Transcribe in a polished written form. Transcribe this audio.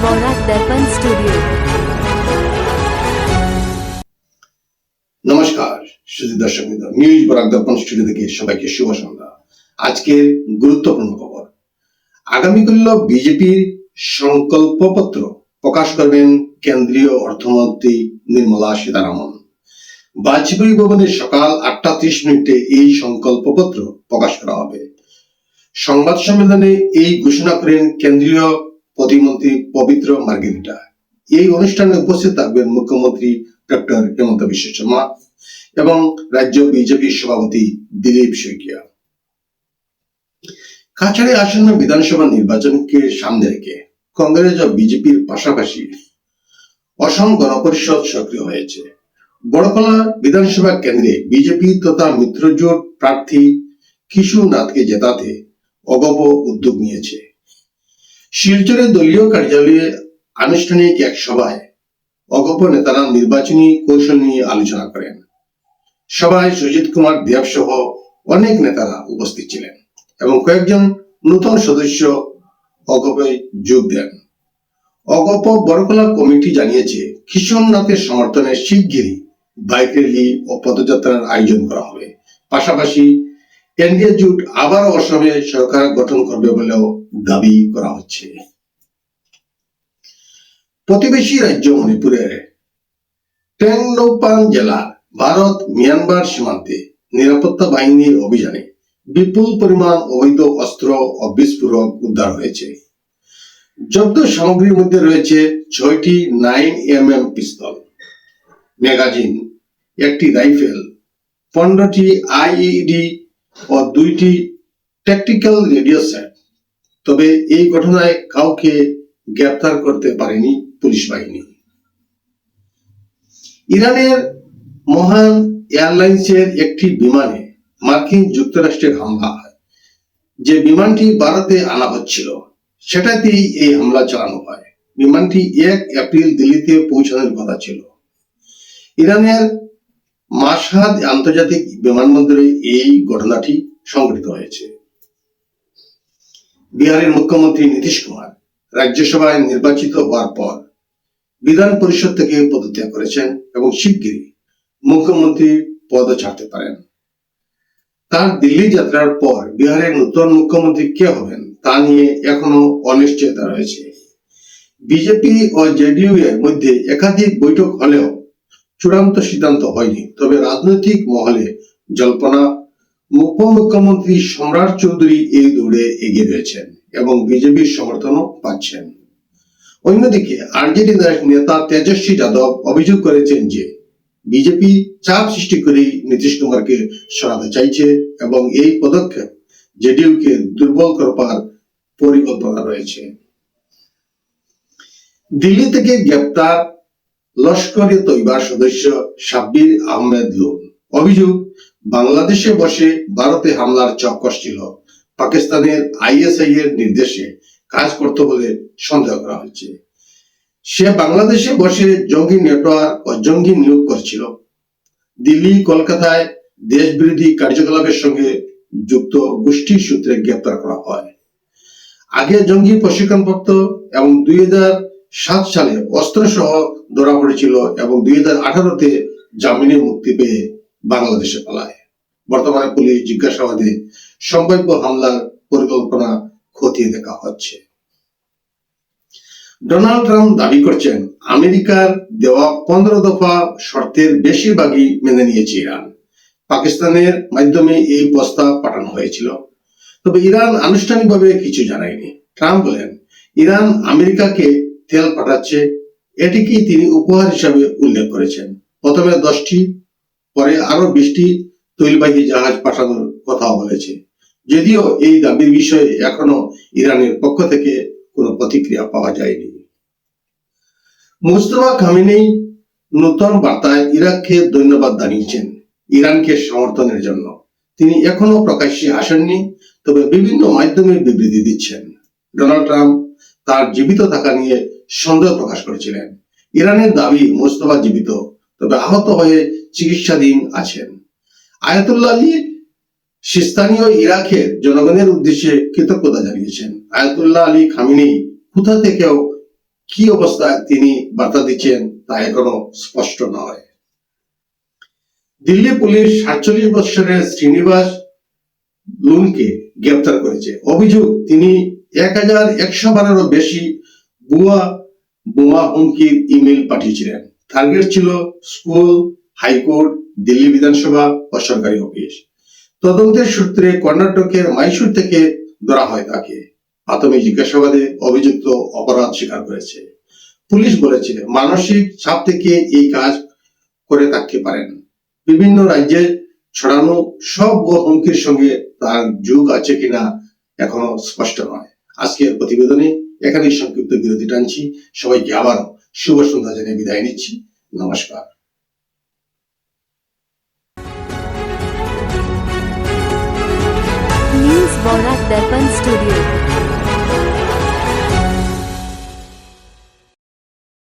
বরাক দর্পণ studio. নমস্কার সুধী দর্শকবৃন্দ, news Barak দর্পণ studio থেকে সবাইকে শুভ সন্ধ্যা। আজকের গুরুত্বপূর্ণ খবর, আগামীকাল বিজেপির সংকল্পপত্র প্রকাশ করবেন কেন্দ্রীয় অর্থমন্ত্রী নির্মলা সীতারামন। বাজপেয়ী ভবনে সকাল 8:30 এই সংকল্পপত্র প্রকাশ করা হবে। সংবাদ সম্মেলনে এই ঘোষণা করেন কেন্দ্রীয় প্রতিমন্ত্রী পবিত্র মার্গেরিটা। এই অনুষ্ঠানে উপস্থিত থাকবেন মুখ্যমন্ত্রী ডক্টর হেমন্ত বিশ্ব শর্মা এবং রাজ্য বিজেপি সভাপতি দিলীপ শইকিয়া। কাছাড়ে আসন্ন বিধানসভা নির্বাচনকে সামনে রেখে কংগ্রেস ও বিজেপির পাশাপাশি অসম গণপরিষদ সক্রিয় হয়েছে। বড়কলা বিধানসভা কেন্দ্রে বিজেপি তথা মিত্রজোট প্রার্থী কিশোর নাথকে জেতাতে অগপ উদ্যোগ নিয়েছে। শিলচরের দলীয় কার্যালয়ে আনুষ্ঠানিক এক সভায় অগপ নেতারা নির্বাচনী কৌশল নিয়ে আলোচনা করেন। সভায় সুজিত কুমার দেব সহ অনেক নেতারা উপস্থিত ছিলেন এবং কয়েকজন নতুন সদস্য অগপে যোগ দেন। অগপ বড়কলা কমিটি জানিয়েছে, কিশোর নাথের সমর্থনে শিগগিরই বাইক র্যালি ও পদযাত্রার আয়োজন করা হবে। পাশাপাশি এনডিএ জোট আবার অসমে সরকার গঠন করবে বলেও দাবি করা হচ্ছে। প্রতিবেশী রাজ্য মণিপুরের টেংনৌপান জেলার ভারত মিয়ানমার সীমান্তে নিরাপত্তা বাহিনীর অভিযানে বিপুল পরিমাণ অবৈধ অস্ত্র ও বিস্ফোরক উদ্ধার হয়েছে। জব্দ সামগ্রীর মধ্যে রয়েছে 6টি 9mm পিস্তল, ম্যাগাজিন, একটি রাইফেল, 15টি আইইডি ও 2টি ট্যাকটিক্যাল রেডিও সেট। তবে এই ঘটনায় কাউকে গ্রেফতার করতে পারেনি পুলিশ বাহিনী। ইরানের মহান এয়ারলাইন্সের একটি বিমানে মার্কিন যুক্তরাষ্ট্রের হামলা হয়। যে বিমানটি ভারতে আনা হচ্ছিল সেটাতেই এই হামলা চালানো হয়। বিমানটি 1 এপ্রিল দিল্লিতে পৌঁছানোর কথা ছিল। ইরানের মাশহাদ আন্তর্জাতিক বিমানবন্দরে এই ঘটনাটি সংঘটিত হয়েছে। বিহারের মুখ্যমন্ত্রী নীতিশ কুমার রাজ্যসভায় নির্বাচিত হওয়ার পর বিধান পরিষদ থেকে পদত্যাগ করেছেন এবং শিগগিরই মুখ্যমন্ত্রী পদ ছাড়তে পারেন। তার দিল্লি যাত্রার পর বিহারের নতুন মুখ্যমন্ত্রী কে হবেন তা নিয়ে এখনো অনিশ্চয়তা রয়েছে। বিজেপি ও জেডিইউ এর মধ্যে একাধিক বৈঠক হলেও চূড়ান্ত সিদ্ধান্ত হয়নি। তবে রাজনৈতিক মহলে জল্পনা, উপমুখ্যমন্ত্রী সম্রাট চৌধুরী এই দৌড়ে এগিয়ে রয়েছেন এবং বিজেপির সমর্থনও পাচ্ছেন। অন্যদিকে আরজেডি নেতা তেজস্বী যাদব অভিযোগ করেছেন যে বিজেপি চাপ সৃষ্টি করেই নীতিশ কুমারকে সরাতে চাইছে এবং এই পদক্ষেপ জেডিইউকে দুর্বল করবার পরিকল্পনা রয়েছে। দিল্লি থেকে গ্রেপ্তার লস্কর-ই তৈবার সদস্য সাব্বির আহমেদ লুন। অভিযোগ, বাংলাদেশে বসে ভারতে হামলার চক কষছিল। পাকিস্তানের আইএসআই এর নির্দেশে কাজ করত বলে সন্দেহ করা হচ্ছে। সে বাংলাদেশে বসে জঙ্গি নেটওয়ার্ক ও জঙ্গি নিয়োগ করছিল। দিল্লি, কলকাতায় দেশ বিরোধী কার্যকলাপের সঙ্গে যুক্ত গোষ্ঠীর সূত্রে গ্রেপ্তার করা হয়। আগে জঙ্গি প্রশিক্ষণপ্রাপ্ত এবং 2007 সালে অস্ত্র সহ ধরা পড়েছিল এবং 2018-তে জামিনে মুক্তি পেয়ে বাংলাদেশে পালায়। বর্তমানে পুলিশ জিজ্ঞাসাবাদে সম্ভাব্য হামলার পরিকল্পনা খতিয়ে দেখা হচ্ছে। ডোনাল্ড ট্রাম্প দাবি করছেন, আমেরিকার দেওয়া 15 দফা শর্তের বেশিরভাগই মেনে নিয়েছে ইরান। পাকিস্তানের মাধ্যমে এই প্রস্তাব পাঠানো হয়েছিল, তবে ইরান আনুষ্ঠানিকভাবে কিছু জানায়নি। ট্রাম্প বলেন, ইরান আমেরিকাকে তেল পাঠাচ্ছে, এটিকেই তিনি উপহার হিসাবে উল্লেখ করেছেন। প্রথমে 10টি, পরে আরো 20টি তৈলবাহী জাহাজ পাঠানোর কথা বলেছে। যদিও এই দাবির বিষয়ে এখনো ইরানের পক্ষ থেকে কোনো প্রতিক্রিয়া পাওয়া যায়নি। মুস্তফা খামেনি নতুন বার্তায় ইরাককে ধন্যবাদ জানিয়েছেন ইরানকে সমর্থনের জন্য। তিনি এখনো প্রকাশ্যে আসেননি, তবে বিভিন্ন মাধ্যমে বিবৃতি দিচ্ছেন। ডোনাল্ড ট্রাম্প তার জীবিত থাকা নিয়ে সন্দেহ প্রকাশ করেছিলেন। ইরানের দাবি মুস্তফা জীবিত, তবে আহত হয়ে চিকিৎসাধীন আছেন। আয়াতুল্লাহ আলী সিস্তানীয় ইরাকের জনগণের উদ্দেশ্যে কৃতজ্ঞতা জানিয়েছেন। আয়াতুল্লাহ আলী খামেনি কোথা থেকেও কি অবস্থায় তিনি বার্তা দিচ্ছেন তা এখনো স্পষ্ট নয়। দিল্লি পুলিশ 47 বছরের শ্রীনিবাস লুনকে গ্রেপ্তার করেছে। অভিযোগ, তিনি 1112-এরও বেশি ভুয়া বোমা হুমকির ইমেল পাঠিয়েছিলেন। টার্গেট ছিল স্কুল, হাইকোর্ট, দিল্লি বিধানসভা ও সরকারি অফিস। তদন্তের সূত্রে কর্ণাটকের মাইসুর থেকে ধরা হয় তাকে। প্রাথমিক জিজ্ঞাসাবাদে অভিযুক্ত অপরাধ স্বীকার করেছে। পুলিশ বলেছে, মানসিক চাপ থেকে এই কাজ করে থাকতে পারেন। বিভিন্ন রাজ্যে ছড়ানো সব হুমকির সঙ্গে তার যোগ আছে কিনা এখনো স্পষ্ট নয়। আজকের প্রতিবেদনে এখানেই সংক্ষিপ্ত বিরতি টানছি। সবাইকে আবার শুভ সন্ধ্যা জানিয়ে বিদায় নিচ্ছি। নমস্কার। न्यूज बौराक दर्पण स्टूडियो।